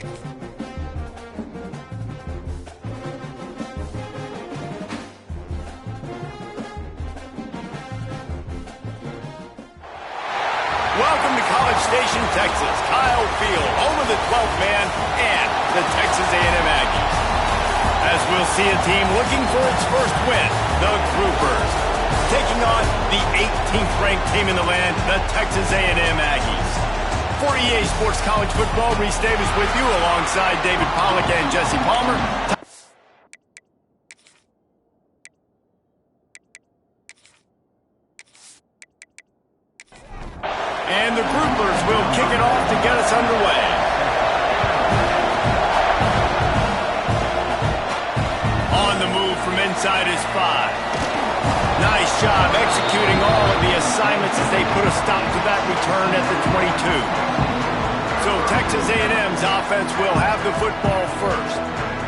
Welcome to College Station, Texas. Kyle Field, home of the 12th man and the Texas A&M Aggies. As we'll see a team looking for its first win, the Groupers, taking on the 18th ranked team in the land, the Texas A&M Aggies. For EA Sports College Football, Reese Davis with you alongside David Pollack and Jesse Palmer. And the Groupers will kick it off to get us underway. On the move from inside his 5. Nice job executing all of the assignments as they put a stop to that return at the 22. So Texas A&M's offense will have the football first.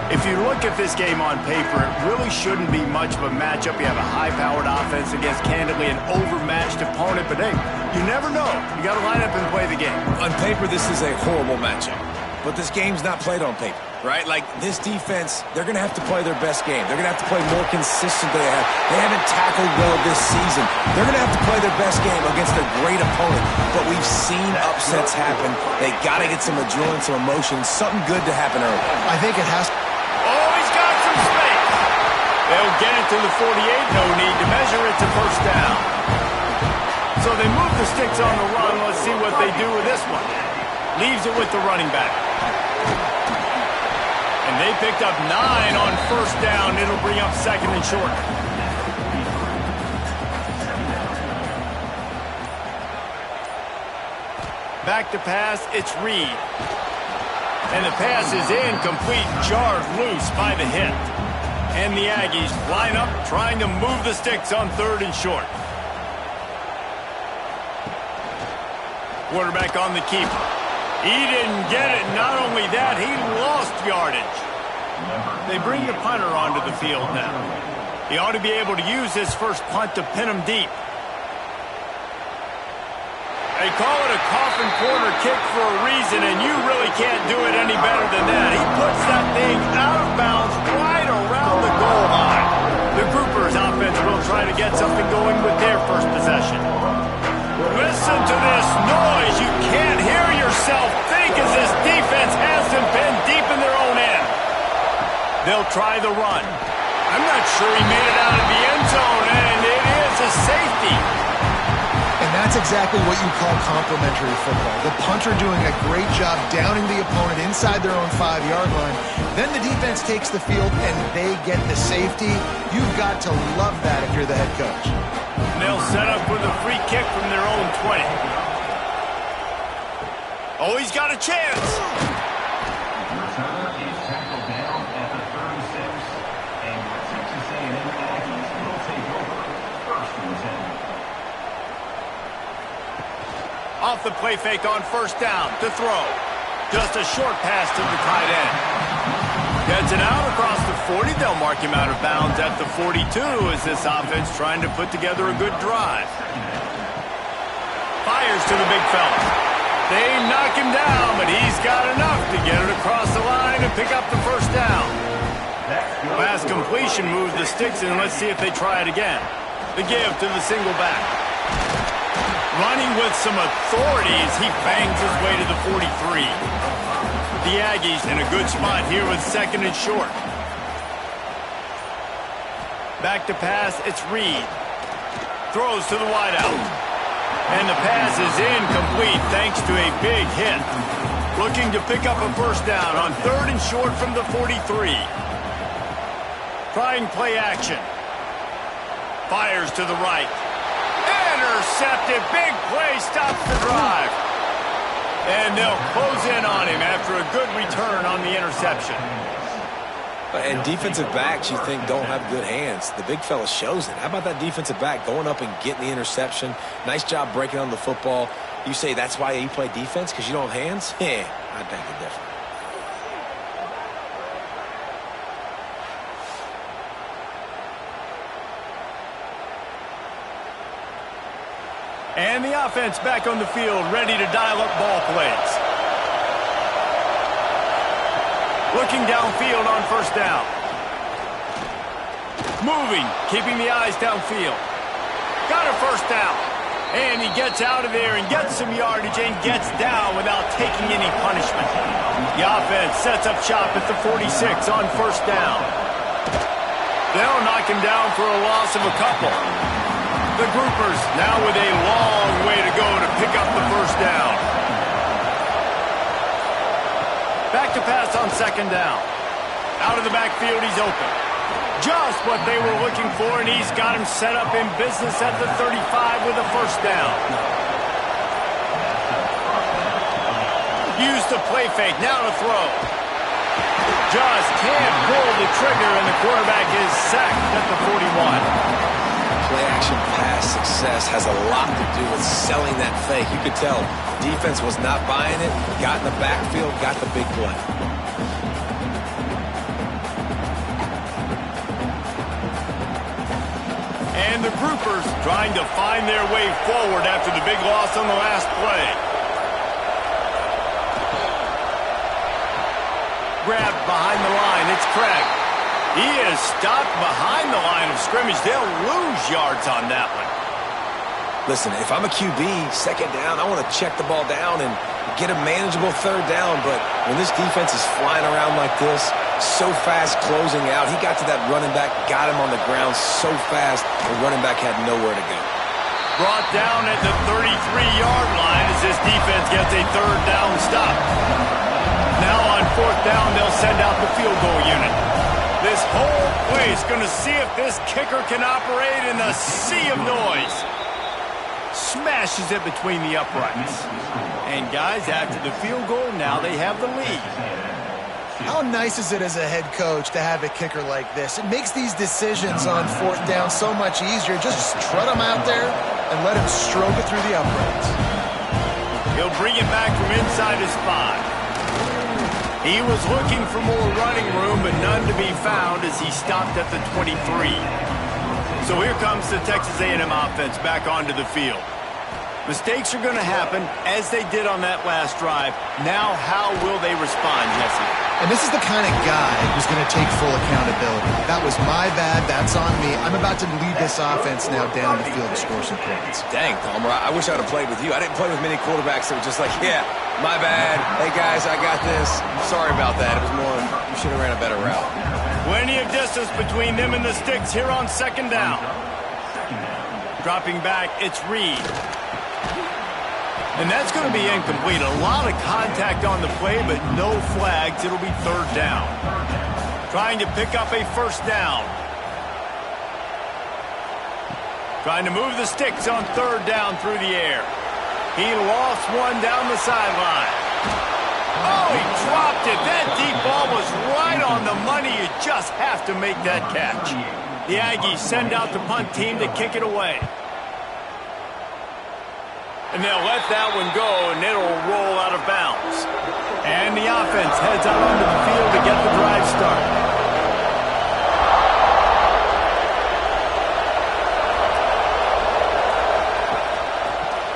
If you look at this game on paper, it really shouldn't be much of a matchup. You have a high-powered offense against, candidly, an overmatched opponent. But, hey, you never know. You got to line up and play the game. On paper, this is a horrible matchup. But this game's not played on paper, right? Like, this defense, they're going to have to play their best game. They're going to have to play more consistent than they have. They haven't tackled well this season. They're going to have to play their best game against a great opponent. But we've seen upsets happen. They got to get some adrenaline, some emotion, something good to happen early. I think it has to. Oh, he's got some space. They'll get it to the 48. No need to measure it to first down. So they move the sticks on the run. Let's see what they do with this one. Leaves it with the running back. And they picked up 9 on first down. It'll bring up second and short. Back to pass, it's Reed. And the pass is incomplete, jarred loose by the hit. And the Aggies line up, trying to move the sticks on third and short. Quarterback on the keeper. He didn't get it. Not only that, he lost yardage. They bring the punter onto the field now. He ought to be able to use his first punt to pin him deep. They call it a coffin corner kick for a reason, and you really can't do it any better than that. He puts that thing out of bounds right around the goal line. The Groupers offense will try to get something going with their first possession. Listen to this noise. You can't hear yourself think as this defense has them pinned deep in their own end. They'll try the run. I'm not sure he made it out of the end zone, and it is a safety. And that's exactly what you call complementary football. The punter doing a great job downing the opponent inside their own 5-yard line. Then the defense takes the field, and they get the safety. You've got to love that if you're the head coach. And they'll set up with a free kick from their own 20. Oh, he's got a chance. Returner is tackled down at the 36, and the Texas A&M Aggies will take over first and 10. Off the play fake on first down to throw. Just a short pass to the tight end. Gets it out across the 40. They'll mark him out of bounds at the 42 as this offense trying to put together a good drive. Fires to the big fella. They knock him down, but he's got enough to get it across the line and pick up the first down. Pass completion moves the sticks, and let's see if they try it again. The give to the single back. Running with some authority as he bangs his way to the 43. The Aggies in a good spot here with second and short. Back to pass, it's Reed. Throws to the wideout. And the pass is incomplete thanks to a big hit. Looking to pick up a first down on third and short from the 43. Trying play action. Fires to the right. Intercepted. Big play stops the drive. And they'll close in on him after a good return on the interception. And defensive backs, you think, don't have good hands. The big fella shows it. How about that defensive back going up and getting the interception? Nice job breaking on the football. You say that's why you play defense, because you don't have hands? Yeah, I beg to differ. And the offense back on the field, ready to dial up ball plays. Looking downfield on first down. Moving, keeping the eyes downfield. Got a first down. And he gets out of there and gets some yardage and gets down without taking any punishment. The offense sets up shop at the 46 on first down. They'll knock him down for a loss of a couple. The groupers now with a long way to go to pick up the first down. Back to pass on second down. Out of the backfield, he's open. Just what they were looking for, and he's got him set up in business at the 35 with a first down. Use the play fake, now to throw. Just can't pull the trigger, and the quarterback is sacked at the 41. Play-action pass success has a lot to do with selling that fake. You could tell defense was not buying it, got in the backfield, got the big play. And the groupers trying to find their way forward after the big loss on the last play. Grabbed behind the line, it's Craig. He is stopped behind the line of scrimmage. They'll lose yards on that one. Listen, if I'm a QB, second down, I want to check the ball down and get a manageable third down. But when this defense is flying around like this, so fast closing out, he got to that running back, got him on the ground so fast, the running back had nowhere to go. Brought down at the 33-yard line as this defense gets a third down stop. Now on fourth down, they'll send out the field goal unit. This whole play is going to see if this kicker can operate in the sea of noise. Smashes it between the uprights. And guys, after the field goal, now they have the lead. How nice is it as a head coach to have a kicker like this? It makes these decisions on fourth down so much easier. Just trot him out there and let him stroke it through the uprights. He'll bring it back from inside his 5. He was looking for more running room, but none to be found as he stopped at the 23. So here comes the Texas A&M offense back onto the field. Mistakes are going to happen, as they did on that last drive. Now, how will they respond, Jesse? And this is the kind of guy who's going to take full accountability. That was my bad. That's on me. I'm about to lead this offense now down the field to score some points. Dang, Palmer, I wish I'd have played with you. I didn't play with many quarterbacks that were just like, yeah, my bad. Hey, guys, I got this. Sorry about that. It was more, you should have ran a better route. Plenty of distance between them and the sticks here on second down. Dropping back, it's Reed. And that's going to be incomplete. A lot of contact on the play, but no flags. It'll be third down. Trying to pick up a first down. Trying to move the sticks on third down through the air. He lost one down the sideline. Oh, he dropped it. That deep ball was right on the money. You just have to make that catch. The Aggies send out the punt team to kick it away. And they'll let that one go, and it'll roll out of bounds. And the offense heads out onto the field to get the drive started.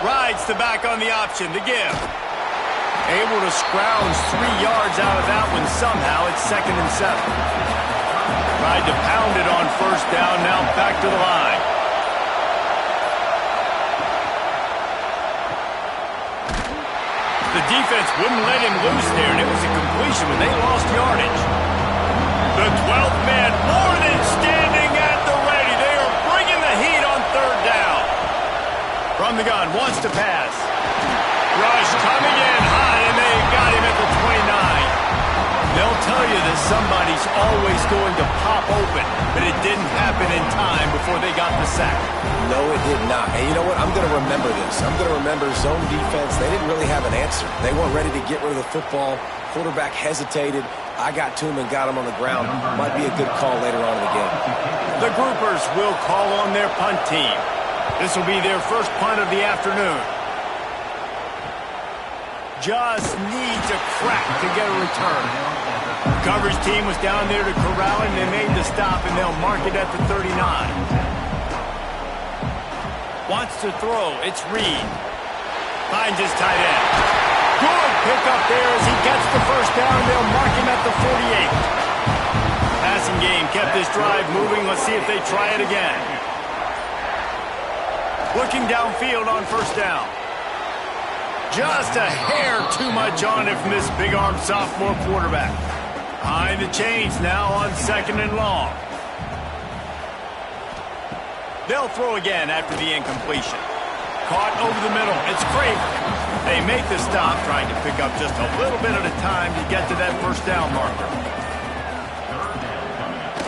Rides the back on the option to give. Able to scrounge 3 yards out of that one somehow. It's 2nd and 7. Tried to pound it on first down, now back to the line. The defense wouldn't let him loose there, and it was a completion when they lost yardage. The 12th man more than standing at the ready. They are bringing the heat on third down. From the gun, wants to pass. Rush coming in high, and they got him at the 29. They'll tell you that somebody's always going to pop open, but it didn't happen in time before they got the sack. No, it did not. And you know what? I'm going to remember this. I'm going to remember zone defense. They didn't really have an answer. They weren't ready to get rid of the football. Quarterback hesitated. I got to him and got him on the ground. Might be a good call later on in the game. The groupers will call on their punt team. This will be their first punt of the afternoon. Just needs a crack to get a return. The coverage team was down there to corral him. They made the stop, and they'll mark it at the 39. Wants to throw. It's Reed. Finds his tight end. Good pickup there as he gets the first down. They'll mark him at the 48. Passing game kept this drive moving. Let's see if they try it again. Looking downfield on first down. Just a hair too much on it from this big-armed sophomore quarterback. Behind the chains now on 2nd and long. They'll throw again after the incompletion. Caught over the middle. It's Craven. They make the stop, trying to pick up just a little bit at a time to get to that first down marker.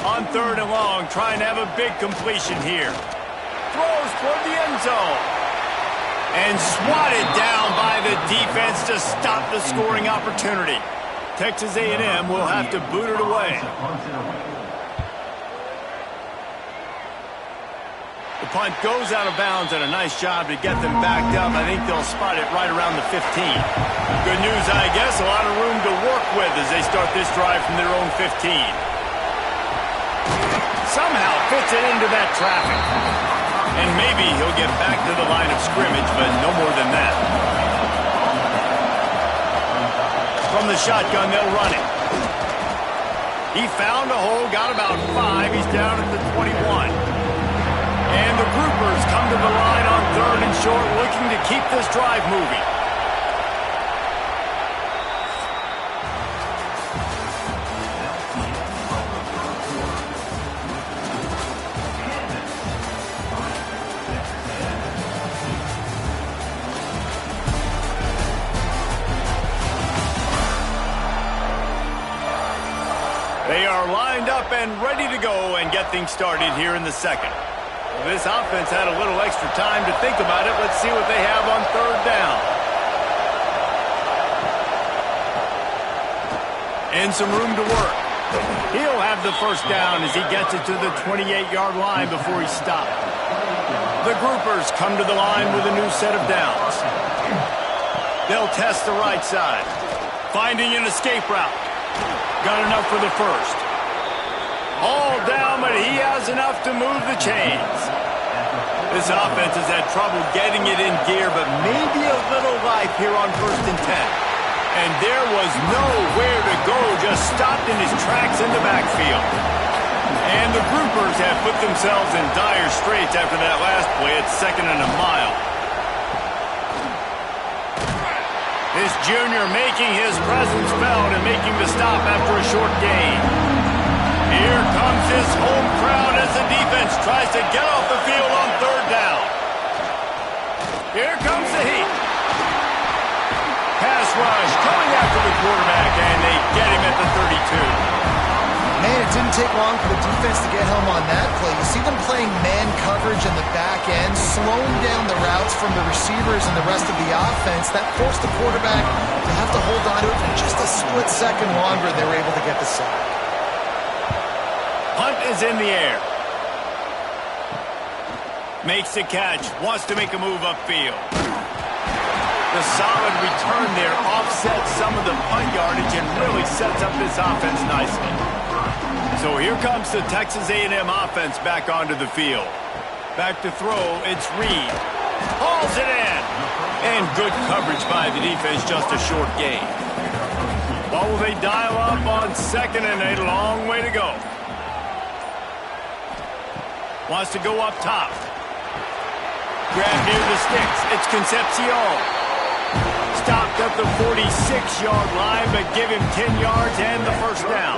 On 3rd and long, trying to have a big completion here. Throws toward the end zone. And swatted down by the defense to stop the scoring opportunity. Texas A&M will have to boot it away. The punt goes out of bounds, and a nice job to get them backed up. I think they'll spot it right around the 15. Good news, I guess. A lot of room to work with as they start this drive from their own 15. Somehow fits it into that traffic. And maybe he'll get back to the line of scrimmage, but no more than that. From the shotgun, they'll run it. He found a hole, got about 5. He's down at the 21. And the groupers come to the line on 3rd and short, looking to keep this drive moving. They are lined up and ready to go and get things started here in the 2nd. This offense had a little extra time to think about it. Let's see what they have on 3rd down. And some room to work. He'll have the first down as he gets it to the 28-yard line before he's stopped. The groupers come to the line with a new set of downs. They'll test the right side. Finding an escape route. Got enough for the first. All down, but he has enough to move the chains. This offense has had trouble getting it in gear, but maybe a little life here on 1st and 10. And there was nowhere to go, just stopped in his tracks in the backfield. And the groupers have put themselves in dire straits after that last play. It's 2nd and a mile. This junior making his presence felt and making the stop after a short gain. Here comes his home crowd as the defense tries to get off the field on 3rd down. Here comes the heat. Pass rush coming after the quarterback, and they get him at the 32. Man, it didn't take long for the defense to get home on that play. You see them playing man coverage in the back end, slowing down the routes from the receivers and the rest of the offense. That forced the quarterback to have to hold on to it for just a split second longer. They were able to get the sack. Punt is in the air. Makes the catch. Wants to make a move upfield. The solid return there offsets some of the punt yardage and really sets up this offense nicely. So here comes the Texas A&M offense back onto the field. Back to throw, it's Reed. Hauls it in. And good coverage by the defense, just a short gain. What will they dial up on 2nd and 8? A long way to go. Wants to go up top. Grab near the sticks. It's Concepcion. Stopped at the 46-yard line, but give him 10 yards and the first down.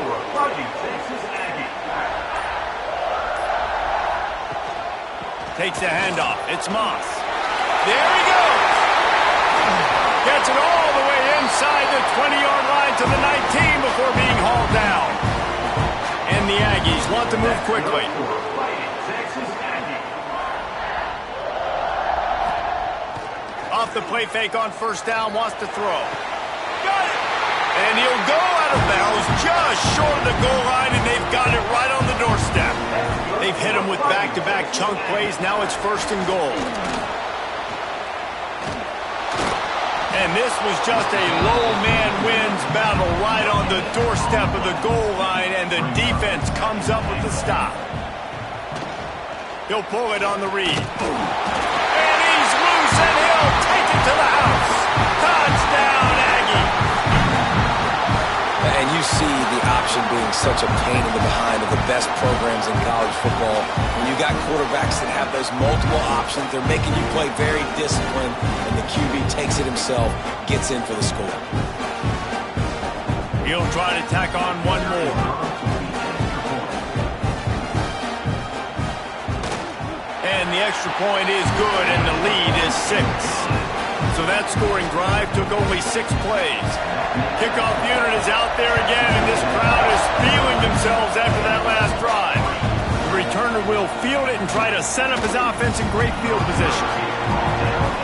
Takes the handoff. It's Moss. There he goes. Gets it all the way inside the 20-yard line to the 19 before being hauled down. And the Aggies want to move quickly. Off the play fake on first down, wants to throw. Got it! And he'll go out of bounds just short of the goal line, and they've got it right on the doorstep. They've hit him with back-to-back chunk plays. Now it's 1st and goal. And this was just a low man wins battle right on the doorstep of the goal line, and the defense comes up with the stop. He'll pull it on the read. And he's loose, and he'll take it to the house. Touchdown, And you see the option being such a pain in the behind of the best programs in college football. When you got quarterbacks that have those multiple options, they're making you play very disciplined, and the QB takes it himself, gets in for the score. He'll try to tack on one more. And the extra point is good, and the lead is 6. So that scoring drive took only 6 plays. Kickoff unit is out there again, and this crowd is feeling themselves after that last drive. The returner will field it and try to set up his offense in great field position.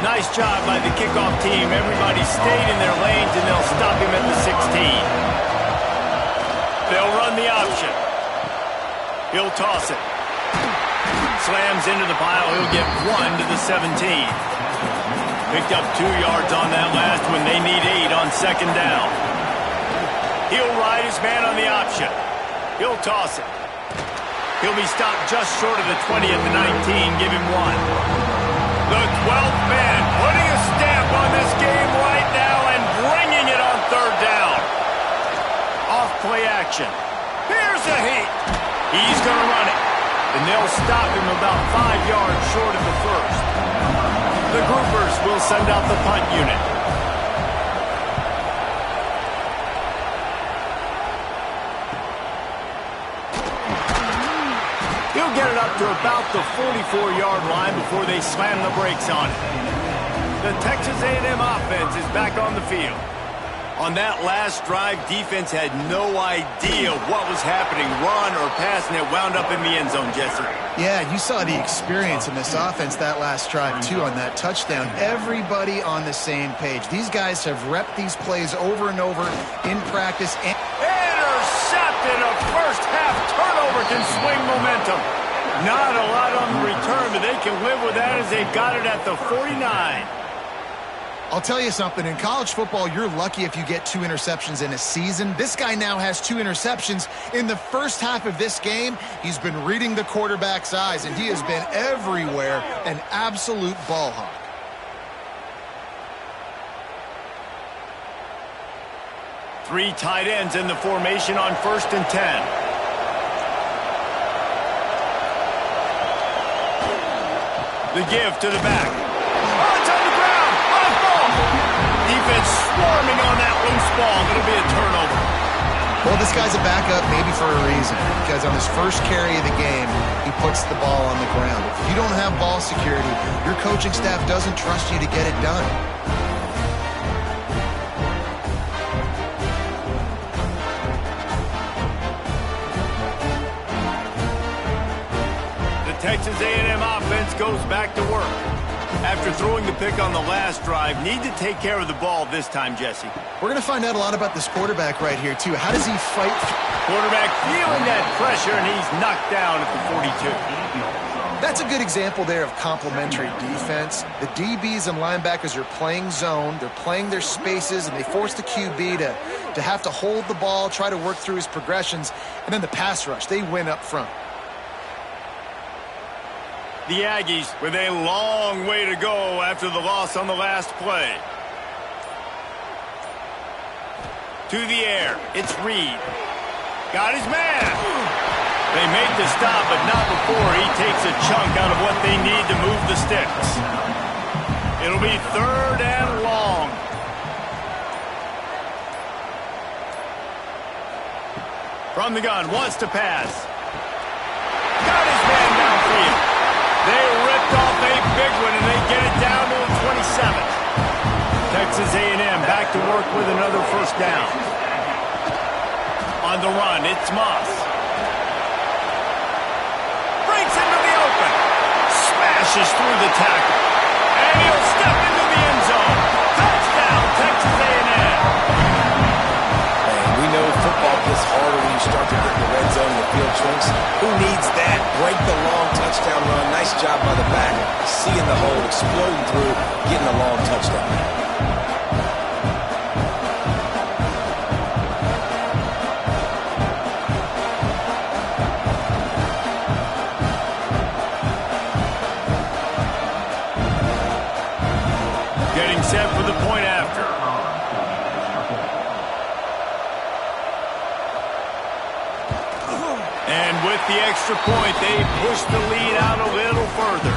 Nice job by the kickoff team. Everybody stayed in their lanes, and they'll stop him at the 16. They'll run the option. He'll toss it. Slams into the pile. He'll get 1 to the 17. Picked up 2 yards on that last one. They need 8 on second down. He'll ride his man on the option. He'll toss it. He'll be stopped just short of the 20 at the 19. Give him 1. The 12th man putting a stamp on this game right now and bringing it on third down. Off play action. Here's a heat. He's going to run it. And they'll stop him about 5 yards short of the first. The groupers will send out the punt unit. He'll get it up to about the 44-yard line before they slam the brakes on it. The Texas A&M offense is back on the field. On that last drive, defense had no idea what was happening, run or pass, and it wound up in the end zone, Jesse. Yeah, you saw the experience in this offense that last drive, too, on that touchdown. Everybody on the same page. These guys have repped these plays over and over in practice. Intercepted! A first-half turnover can swing momentum. Not a lot on the return, but they can live with that as they got it at the 49. I'll tell you something, in college football, you're lucky if you get 2 interceptions in a season. This guy now has 2 interceptions. In the first half of this game, he's been reading the quarterback's eyes, and he has been everywhere, an absolute ball hawk. Three tight ends in the formation on 1st and 10. The give to the back. Oh, it's on the ground. Off ball. Defense swarming on that loose ball. It'll be a turnover. Well, this guy's a backup maybe for a reason, because on his first carry of the game, he puts the ball on the ground. If you don't have ball security, your coaching staff doesn't trust you to get it done. Texas A&M offense goes back to work. After throwing the pick on the last drive, need to take care of the ball this time, Jesse. We're going to find out a lot about this quarterback right here, too. How does he fight? Quarterback feeling that pressure, and he's knocked down at the 42. That's a good example there of complementary defense. The DBs and linebackers are playing zone. They're playing their spaces, and they force the QB to have to hold the ball, try to work through his progressions, and then the pass rush. They win up front. The Aggies with a long way to go after the loss on the last play. To the air, it's Reed. Got his man. They made the stop, but not before he takes a chunk out of what they need to move the sticks. It'll be 3rd and long. From the gun, wants to pass. Got his man downfield. They ripped off a big one, and they get it down to the 27. Texas A&M back to work with another first down. On the run, it's Moss. Breaks into the open. Smashes through the tackle. And he'll step into the end zone. Touchdown, Texas A&M. We know football gets harder when you start to get in the red zone and the field shrinks. Who needs that? Break the long touchdown run. Nice job by the back. Seeing the hole, exploding through, getting a long touchdown. Getting set for the point after. And with the extra point, they push the lead out a little further.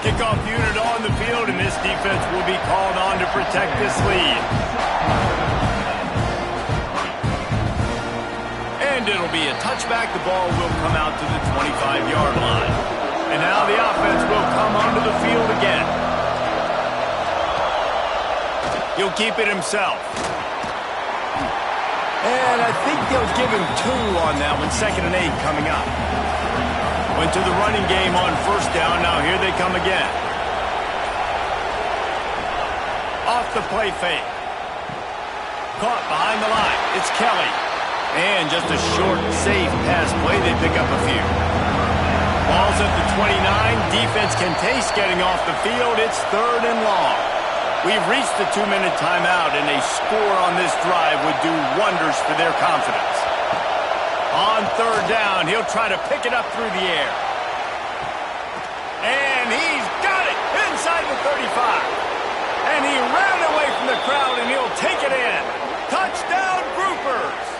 Kickoff unit on the field, and this defense will be called on to protect this lead. And it'll be a touchback. The ball will come out to the 25-yard line. And now the offense will come onto the field again. He'll keep it himself. And I think they'll give him 2 on that one. 2nd and 8 coming up. Went to the running game on 1st down. Now here they come again. Off the play fake. Caught behind the line. It's Kelly. And just a short, safe pass play. They pick up a few. Ball's at the 29. Defense can taste getting off the field. It's 3rd and long. We've reached the 2-minute timeout, and a score on this drive would do wonders for their confidence. On 3rd down, he'll try to pick it up through the air. And he's got it inside the 35. And he ran away from the crowd, and he'll take it in. Touchdown, Groupers!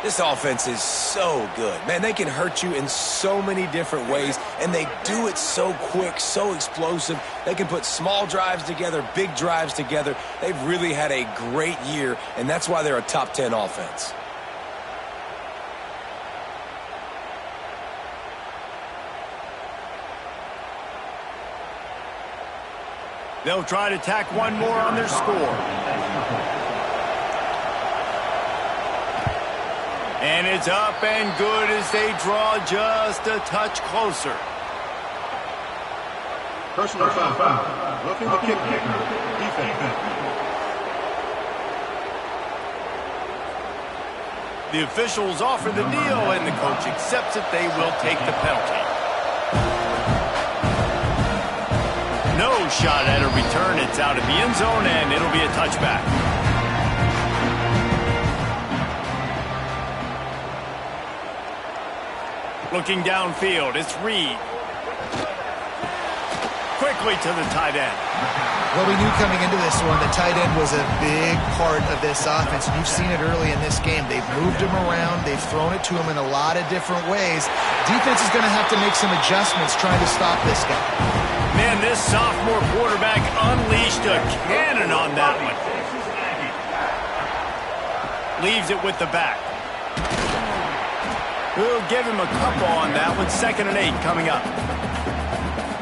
This offense is so good. Man, they can hurt you in so many different ways, and they do it so quick, so explosive. They can put small drives together, big drives together. They've really had a great year, and that's why they're a top 10 offense. They'll try to tack one more on their score. And it's up and good as they draw just a touch closer. Personal foul. Looking to kick. Defense. The officials offer the deal, and the coach accepts it. They will take the penalty. No shot at a return. It's out of the end zone, and it'll be a touchback. Looking downfield, it's Reed. Quickly to the tight end. Well, we knew coming into this one the tight end was a big part of this offense, and you've seen it early in this game. They've moved him around. They've thrown it to him in a lot of different ways. Defense is going to have to make some adjustments trying to stop this guy. Man, this sophomore quarterback unleashed a cannon on that one. Leaves it with the back. We'll give him a couple on that one. 2nd and 8 coming up.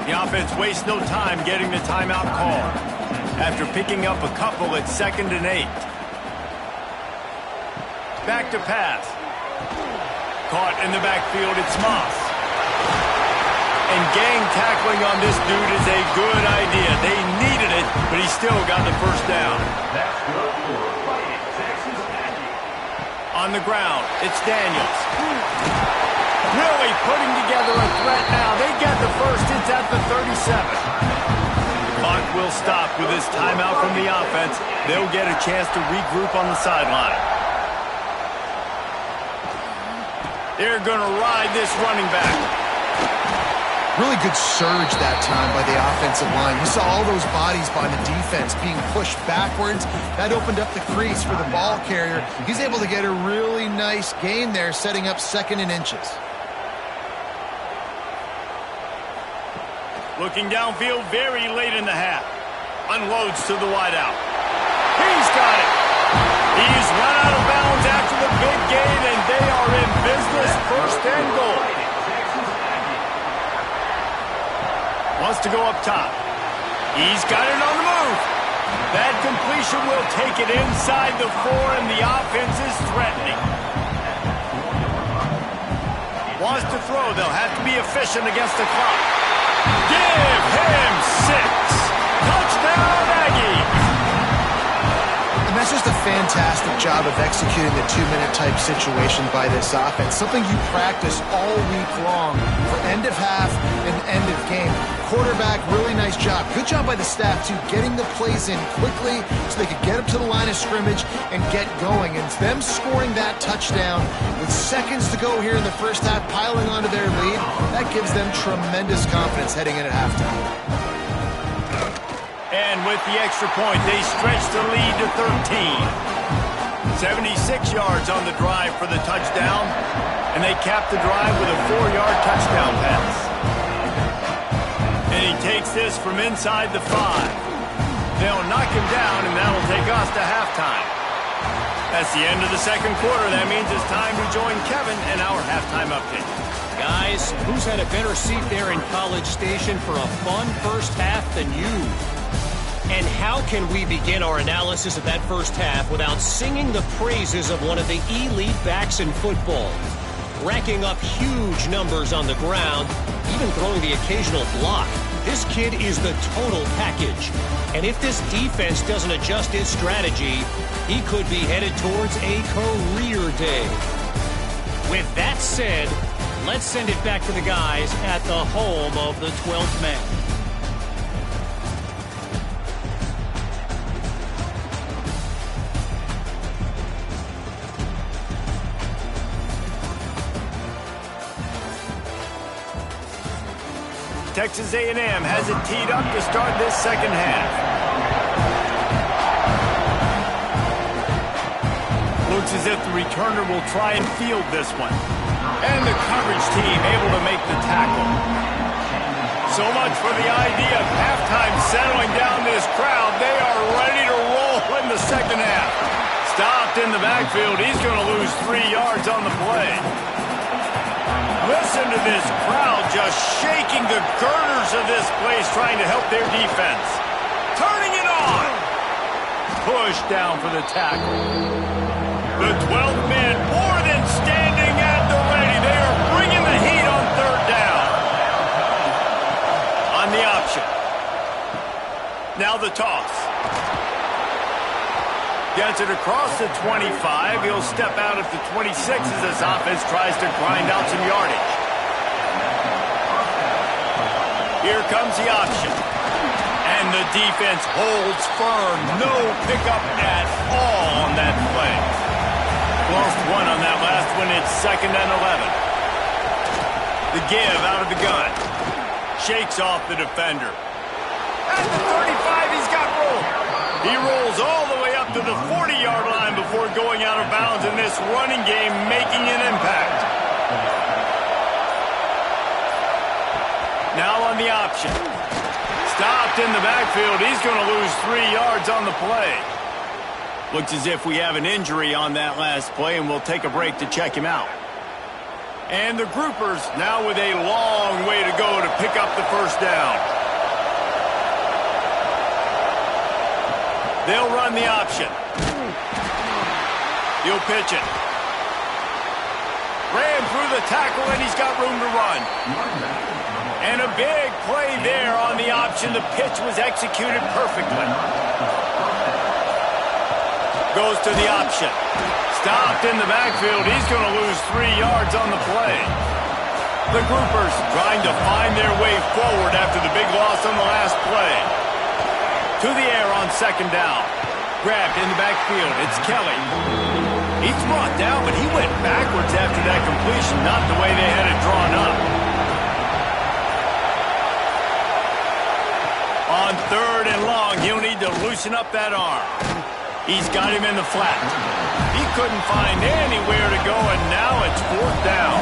The offense wastes no time getting the timeout call. After picking up a couple at 2nd and 8. Back to pass. Caught in the backfield, it's Moss. And gang tackling on this dude is a good idea. They needed it, but he still got the 1st down. That's good for Fighting Texas Aggie. On the ground, it's Daniels. Really putting together a threat now. They get the 1st. It's at the 37. Clock will stop with this timeout from the offense. They'll get a chance to regroup on the sideline. They're going to ride this running back. Really good surge that time by the offensive line. You saw all those bodies by the defense being pushed backwards. That opened up the crease for the ball carrier. He's able to get a really nice gain there, setting up 2nd and inches. Looking downfield very late in the half. Unloads to the wideout. He's got it. He's run out of bounds after the big gain, and they are in business. 1st and goal. Wants to go up top. He's got it on the move. That completion will take it inside the 4, and the offense is threatening. Wants to throw. They'll have to be efficient against the clock. Give him 6. Touchdown, Aggies. And that's just a fantastic job of executing the 2-minute type situation by this offense. Something you practice all week long for end of half and end of game. Quarterback, really nice job. Good job by the staff, too, getting the plays in quickly so they could get up to the line of scrimmage and get going. And them scoring that touchdown with seconds to go here in the 1st half, piling onto their lead, that gives them tremendous confidence heading in at halftime. And with the extra point, they stretch the lead to 13. 76 yards on the drive for the touchdown, and they capped the drive with a 4-yard touchdown pass. And he takes this from inside the 5. They'll knock him down, and that'll take us to halftime. That's the end of the second quarter. That means it's time to join Kevin in our halftime update. Guys, who's had a better seat there in College Station for a fun first half than you? And how can we begin our analysis of that first half without singing the praises of one of the elite backs in football? Racking up huge numbers on the ground, even throwing the occasional block. This kid is the total package. And if this defense doesn't adjust its strategy, he could be headed towards a career day. With that said, let's send it back to the guys at the home of the 12th man. Texas A&M has it teed up to start this second half. Looks as if the returner will try and field this one. And the coverage team able to make the tackle. So much for the idea of halftime settling down this crowd. They are ready to roll in the second half. Stopped in the backfield. He's going to lose 3 yards on the play. Listen to this crowd just shaking the girders of this place, trying to help their defense. Turning it on. Push down for the tackle. The 12th man more than standing at the ready. They are bringing the heat on third down. On the option. Now the toss. Gets it across the 25. He'll step out at the 26 as this offense tries to grind out some yardage. Here comes the option. And the defense holds firm. No pickup at all on that play. Lost one on that last one. It's 2nd and 11. The give out of the gun. Shakes off the defender. At the 35, he's got room. He rolls all the way up to the 40-yard line before going out of bounds in this running game, making an impact. Now on the option. Stopped in the backfield. He's going to lose 3 yards on the play. Looks as if we have an injury on that last play, and we'll take a break to check him out. And the groupers now with a long way to go to pick up the first down. They'll run the option. He'll pitch it. Ran through the tackle, and he's got room to run. And a big play there on the option. The pitch was executed perfectly. Goes to the option. Stopped in the backfield. He's going to lose 3 yards on the play. The groupers trying to find their way forward after the big loss on the last play. To the air on second down. Grabbed in the backfield. It's Kelly. He's brought down, but he went backwards after that completion, not the way they had it drawn up. On 3rd and long, he'll need to loosen up that arm. He's got him in the flat. He couldn't find anywhere to go, and now it's 4th down.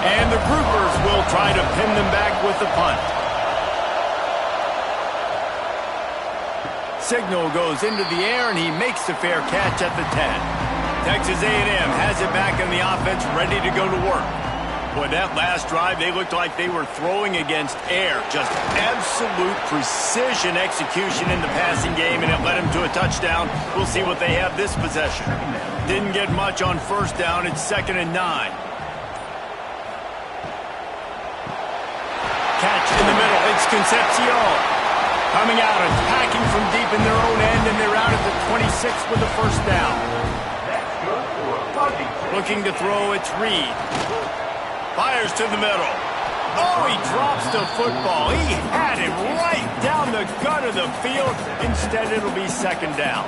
And the groupers will try to pin them back with the punt. Signal goes into the air, and he makes the fair catch at the 10. Texas A&M has it back in the offense, ready to go to work. Boy, that last drive, they looked like they were throwing against air. Just absolute precision execution in the passing game, and it led them to a touchdown. We'll see what they have this possession. Didn't get much on first down. It's 2nd and 9. Catch in the middle. It's Concepcion. Coming out, attacking from deep in their own end, and they're out at the 26 with the first down. Looking to throw, it's Reed. Fires to the middle. Oh, he drops the football. He had it right down the gut of the field. Instead, it'll be 2nd down.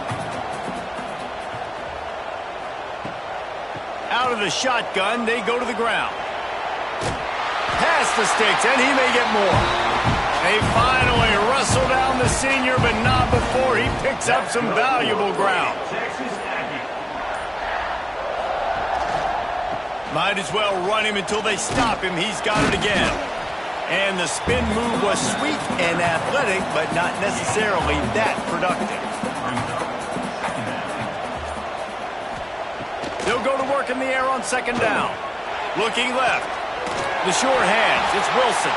Out of the shotgun, they go to the ground. Past the sticks, and he may get more. They finally wrestle down the senior, but not before he picks up some valuable ground. Might as well run him until they stop him. He's got it again. And the spin move was sweet and athletic, but not necessarily that productive. They'll go to work in the air on second down. Looking left. The sure hands. It's Wilson.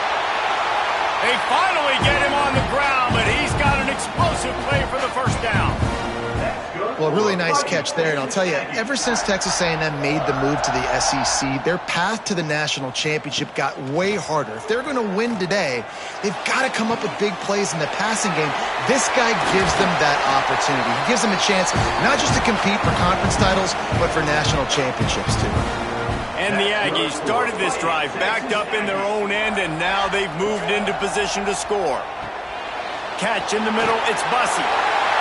They finally get him on the ground, but he's got an explosive play for the first down. Well, really nice catch there, and I'll tell you, ever since Texas A&M made the move to the SEC, their path to the national championship got way harder. If they're going to win today, they've got to come up with big plays in the passing game. This guy gives them that opportunity. He gives them a chance not just to compete for conference titles, but for national championships, too. And the Aggies started this drive backed up in their own end, and now they've moved into position to score. Catch in the middle, it's Bussey.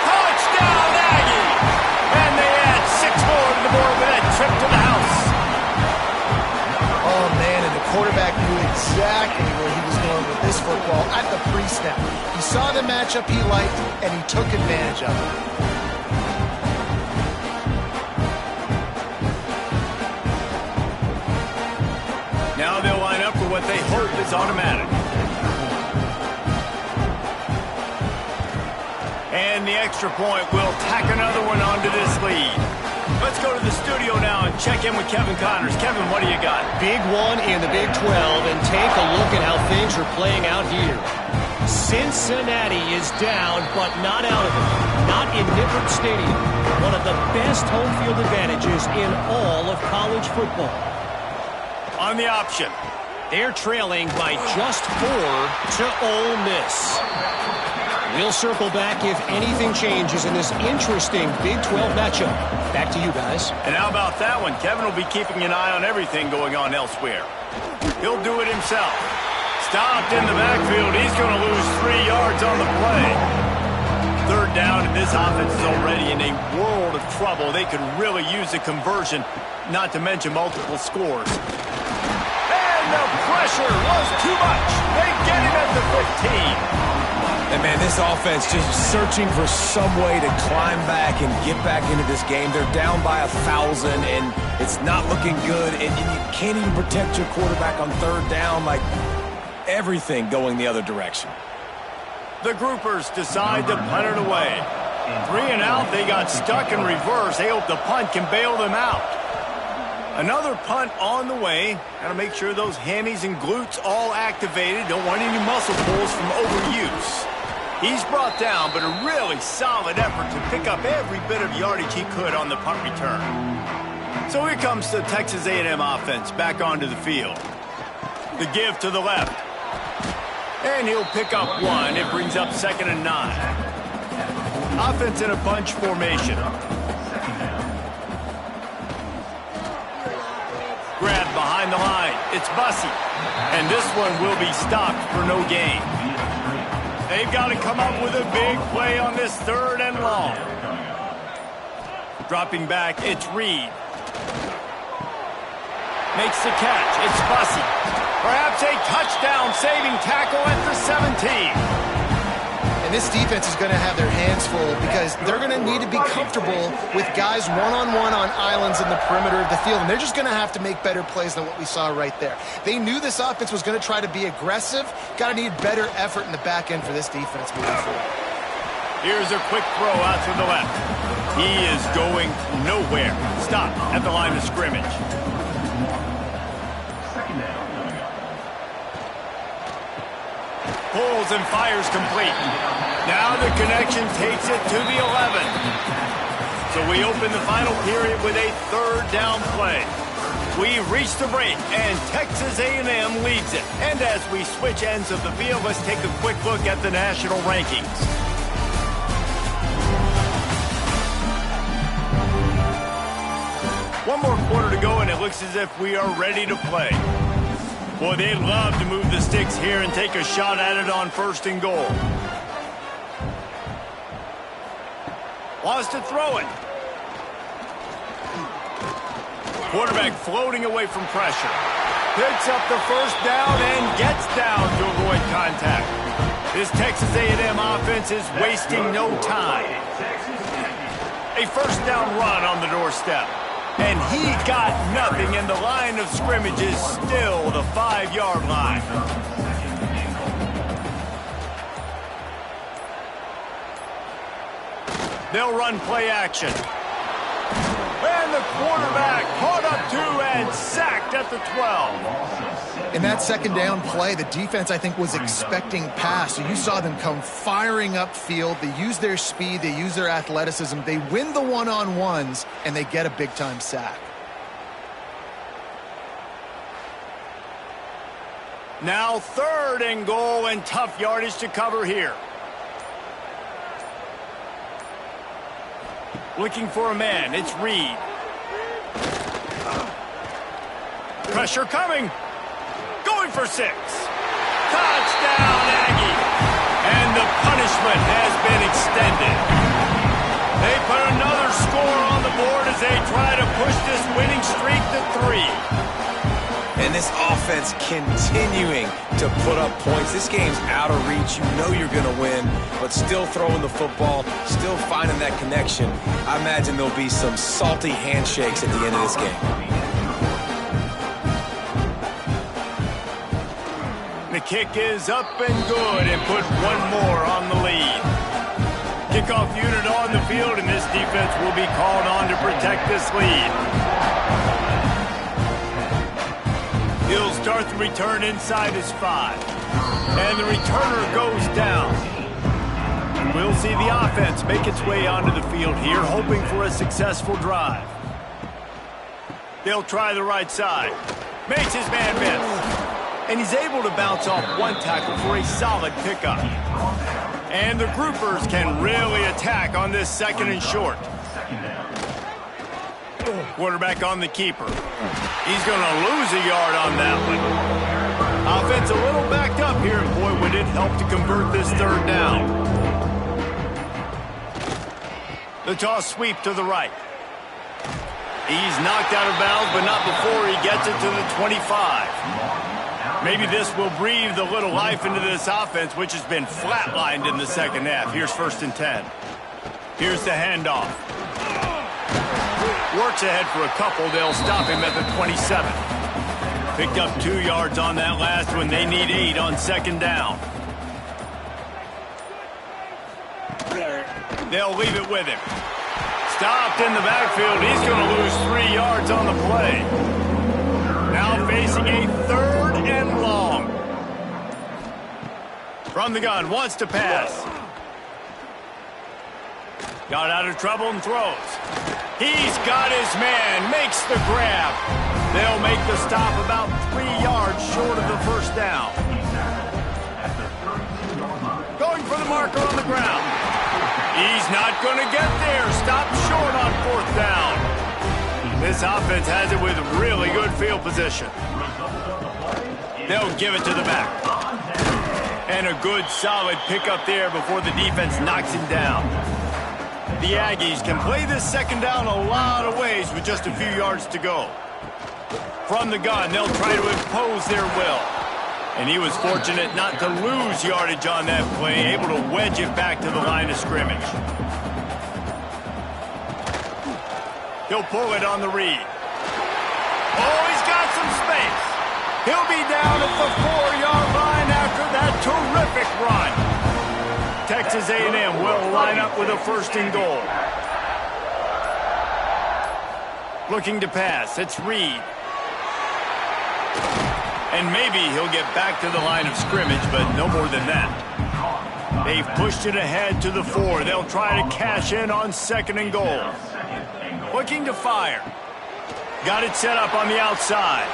Touchdown, Aggies! And they add 6 more to the board with that trip to the house. Oh, man, and the quarterback knew exactly where he was going with this football at the pre-snap. He saw the matchup he liked, and he took advantage of it. Now they'll line up for what they hope is automatic. And the extra point will tack another one onto this lead. Let's go to the studio now and check in with Kevin Connors. Kevin, what do you got? Big one in the Big 12, and take a look at how things are playing out here. Cincinnati is down, but not out of it. Not in Nippert Stadium. One of the best home field advantages in all of college football. On the option. They're trailing by just 4 to Ole Miss. We'll circle back if anything changes in this interesting Big 12 matchup. Back to you guys. And how about that one? Kevin will be keeping an eye on everything going on elsewhere. He'll do it himself. Stopped in the backfield. He's going to lose 3 yards on the play. Third down, and this offense is already in a world of trouble. They could really use a conversion, not to mention multiple scores. And the pressure was too much. They get him at the 15. And, man, this offense just searching for some way to climb back and get back into this game. They're down by 1,000, and it's not looking good. And you can't even protect your quarterback on third down. Like, everything going the other direction. The groupers decide to punt it away. 3 and out, they got stuck in reverse. They hope the punt can bail them out. Another punt on the way. Got to make sure those hammies and glutes all activated. Don't want any muscle pulls from overuse. He's brought down, but a really solid effort to pick up every bit of yardage he could on the punt return. So here comes the Texas A&M offense back onto the field. The give to the left. And he'll pick up 1. It brings up 2nd and 9. Offense in a bunch formation. Grab behind the line. It's Bussey. And this one will be stopped for no gain. They've got to come up with a big play on this 3rd and long. Dropping back, it's Reed. Makes the catch. It's Bussey. Perhaps a touchdown-saving tackle at the 17. And this defense is going to have their hands full because they're going to need to be comfortable with guys one-on-one on islands in the perimeter of the field. And they're just going to have to make better plays than what we saw right there. They knew this offense was going to try to be aggressive. Got to need better effort in the back end for this defense moving forward. Here's a quick throw out to the left. He is going nowhere. Stop at the line of scrimmage. Pulls and fires complete. Now the connection takes it to the 11. So we open the final period with a 3rd down play. We reach the break, and Texas A&M leads it. And as we switch ends of the field, let's take a quick look at the national rankings. One more quarter to go, and it looks as if we are ready to play. Boy, they'd love to move the sticks here and take a shot at it on 1st and goal. Wants to throw it. Quarterback floating away from pressure. Picks up the 1st down and gets down to avoid contact. This Texas A&M offense is wasting no time. A 1st down run on the doorstep. And he got nothing, and the line of scrimmage is still the 5-yard line. They'll run play action. And the quarterback caught up to and sacked at the 12. In that second down play, the defense, I think, was expecting pass. So you saw them come firing upfield. They use their speed. They use their athleticism. They win the one-on-ones, and they get a big-time sack. Now 3rd and goal, and tough yardage to cover here. Looking for a man. It's Reed. Pressure coming. Going for 6. Touchdown, Aggie. And the punishment has been extended. They put another score on the board as they try to push this winning streak to 3. And this offense continuing to put up points. This game's out of reach. You know you're going to win, but still throwing the football, still finding that connection. I imagine there'll be some salty handshakes at the end of this game. The kick is up and good and put one more on the lead. Kickoff unit on the field, and this defense will be called on to protect this lead. He'll start the return inside his 5. And the returner goes down. We'll see the offense make its way onto the field here, hoping for a successful drive. They'll try the right side. Makes his man miss. And he's able to bounce off one tackle for a solid pickup. And the groupers can really attack on this 2nd and short. Quarterback on the keeper. He's going to lose a yard on that one. Offense a little backed up here, and boy, would it help to convert this 3rd down. The toss sweep to the right. He's knocked out of bounds, but not before he gets it to the 25. Maybe this will breathe a little life into this offense, which has been flatlined in the 2nd half. Here's 1st and 10. Here's the handoff. Works ahead for a couple. They'll stop him at the 27. Picked up 2 yards on that last one. They need 8 on 2nd down. They'll leave it with him. Stopped in the backfield. He's going to lose 3 yards on the play. Now facing a 3rd and long. From the gun, wants to pass. Got out of trouble and throws. He's got his man, makes the grab. They'll make the stop about 3 yards short of the 1st down. Going for the marker on the ground. He's not going to get there. Stopped short on 4th down. This offense has it with really good field position. They'll give it to the back. And a good solid pickup there before the defense knocks him down. The Aggies can play this 2nd down a lot of ways with just a few yards to go. From the gun, they'll try to impose their will. And he was fortunate not to lose yardage on that play, able to wedge it back to the line of scrimmage. He'll pull it on the read. Oh, he's got some space. He'll be down at the 4-yard line after that terrific run. Texas A&M will line up with a 1st and goal. Looking to pass. It's Reed. And maybe he'll get back to the line of scrimmage, but no more than that. They've pushed it ahead to the 4. They'll try to cash in on 2nd and goal. Looking to fire. Got it set up on the outside.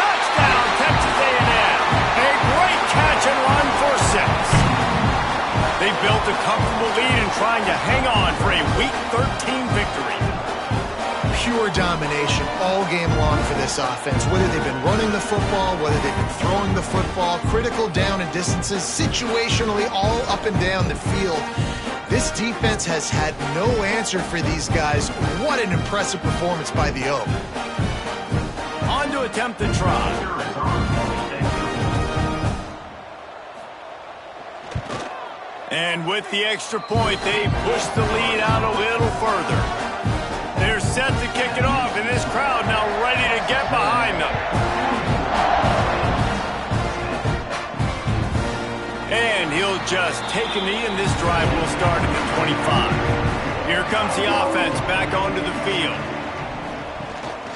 Touchdown, Texas A&M. A great catch and run for 6. They built a comfortable lead and trying to hang on for a Week 13 victory. Pure domination all game long for this offense. Whether they've been running the football, whether they've been throwing the football, critical down and distances, situationally all up and down the field. This defense has had no answer for these guys. What an impressive performance by the Oak. On to attempt the try. And with the extra point, they push the lead out a little further. They're set to kick it off. He'll just take a knee, and this drive will start at the 25. Here comes the offense back onto the field.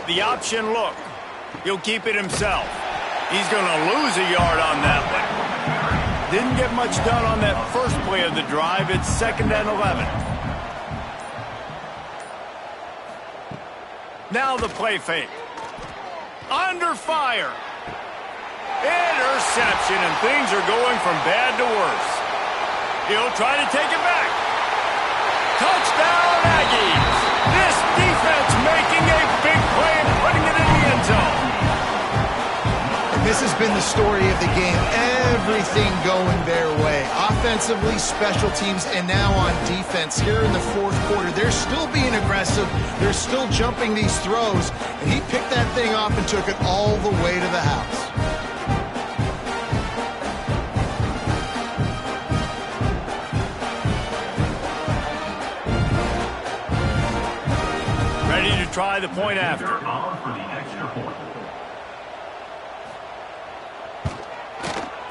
The option look. He'll keep it himself. He's going to lose a yard on that one. Didn't get much done on that first play of the drive. It's 2nd and 11. Now the play fake. Under fire. Interception, and things are going from bad to worse. He'll try to take it back. Touchdown, Aggies. This defense making a big play and putting it in the end zone. This has been the story of the game. Everything going their way. Offensively, special teams, and now on defense here in the fourth quarter. They're still being aggressive. They're still jumping these throws. And he picked that thing off and took it all the way to the house. Ready to try the point after. On for the extra point.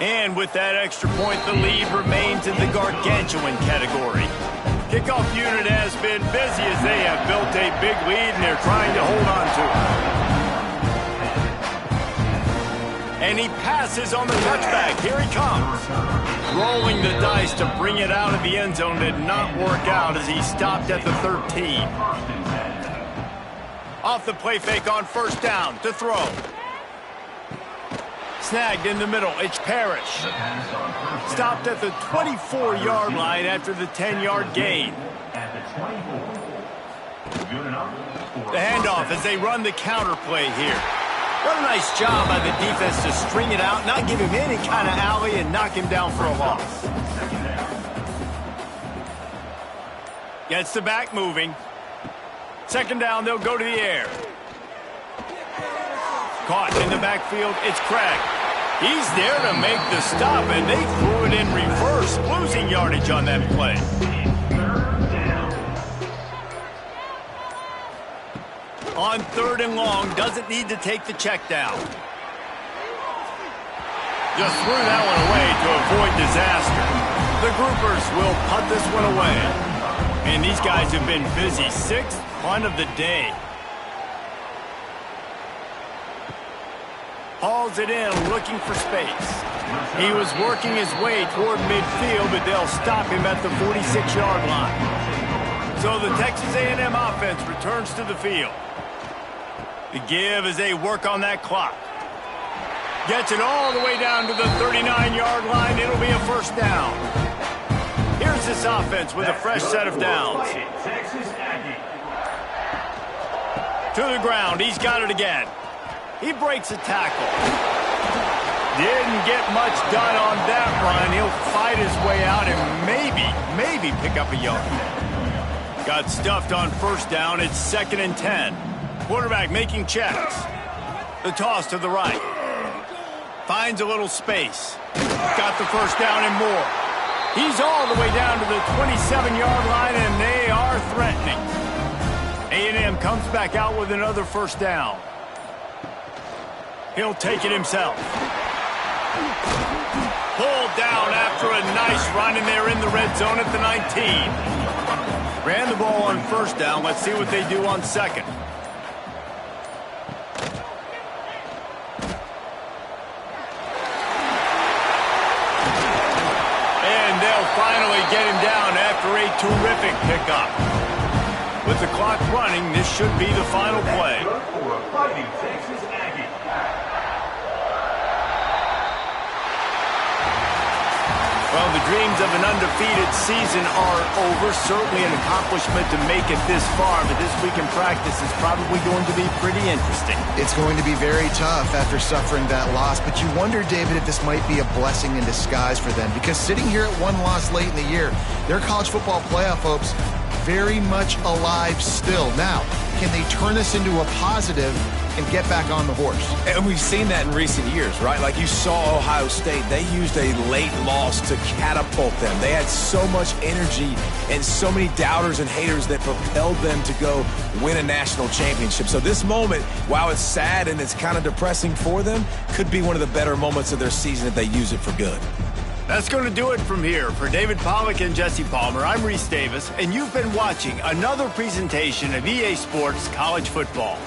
And with that extra point, the lead remains in the gargantuan category. Kickoff unit has been busy as they have built a big lead, and they're trying to hold on to it. And he passes on the touchback. Here he comes. Rolling the dice to bring it out of the end zone did not work out as he stopped at the 13. Off the play fake on first down to throw. Snagged in the middle. It's Parrish. Stopped at the 24-yard line after the 10-yard gain. At the 24. Good enough. The handoff as they run the counter play here. What a nice job by the defense to string it out, not give him any kind of alley, and knock him down for a loss. Gets the back moving. 2nd down, they'll go to the air. Caught in the backfield, it's Craig. He's there to make the stop, and they threw it in reverse, losing yardage on that play. On 3rd and long, doesn't need to take the check down. Just threw that one away to avoid disaster. The groupers will punt this one away. And these guys have been busy. 6th punt of the day. Hauls it in, looking for space. He was working his way toward midfield, but they'll stop him at the 46-yard line. So the Texas A&M offense returns to the field. The give as they work on that clock. Gets it all the way down to the 39-yard line. It'll be a first down. Here's this offense with a fresh set of downs. To the ground. He's got it again. He breaks a tackle. Didn't get much done on that run. He'll fight his way out and maybe pick up a yard. Got stuffed on first down. It's 2nd and 10. Quarterback making checks. The toss to the right. Finds a little space. Got the first down and more. He's all the way down to the 27-yard line, and they are threatening. A&M comes back out with another first down. He'll take it himself. Pulled down after a nice run, and they're in the red zone at the 19. Ran the ball on first down. Let's see what they do on 2nd. Finally get him down after a terrific pickup. With the clock running, this should be the final play. Well, the dreams of an undefeated season are over. Certainly an accomplishment to make it this far, but this week in practice is probably going to be pretty interesting. It's going to be very tough after suffering that loss, but you wonder, David, if this might be a blessing in disguise for them, because sitting here at one loss late in the year, their college football playoff hopes very much alive still. Now, can they turn this into a positive and get back on the horse? And we've seen that in recent years, right? Like you saw Ohio State, they used a late loss to catapult them. They had so much energy and so many doubters and haters that propelled them to go win a national championship. So this moment, while it's sad and it's kind of depressing for them, could be one of the better moments of their season if they use it for good. That's going to do it from here. For David Pollack and Jesse Palmer, I'm Reese Davis, and you've been watching another presentation of EA Sports College Football.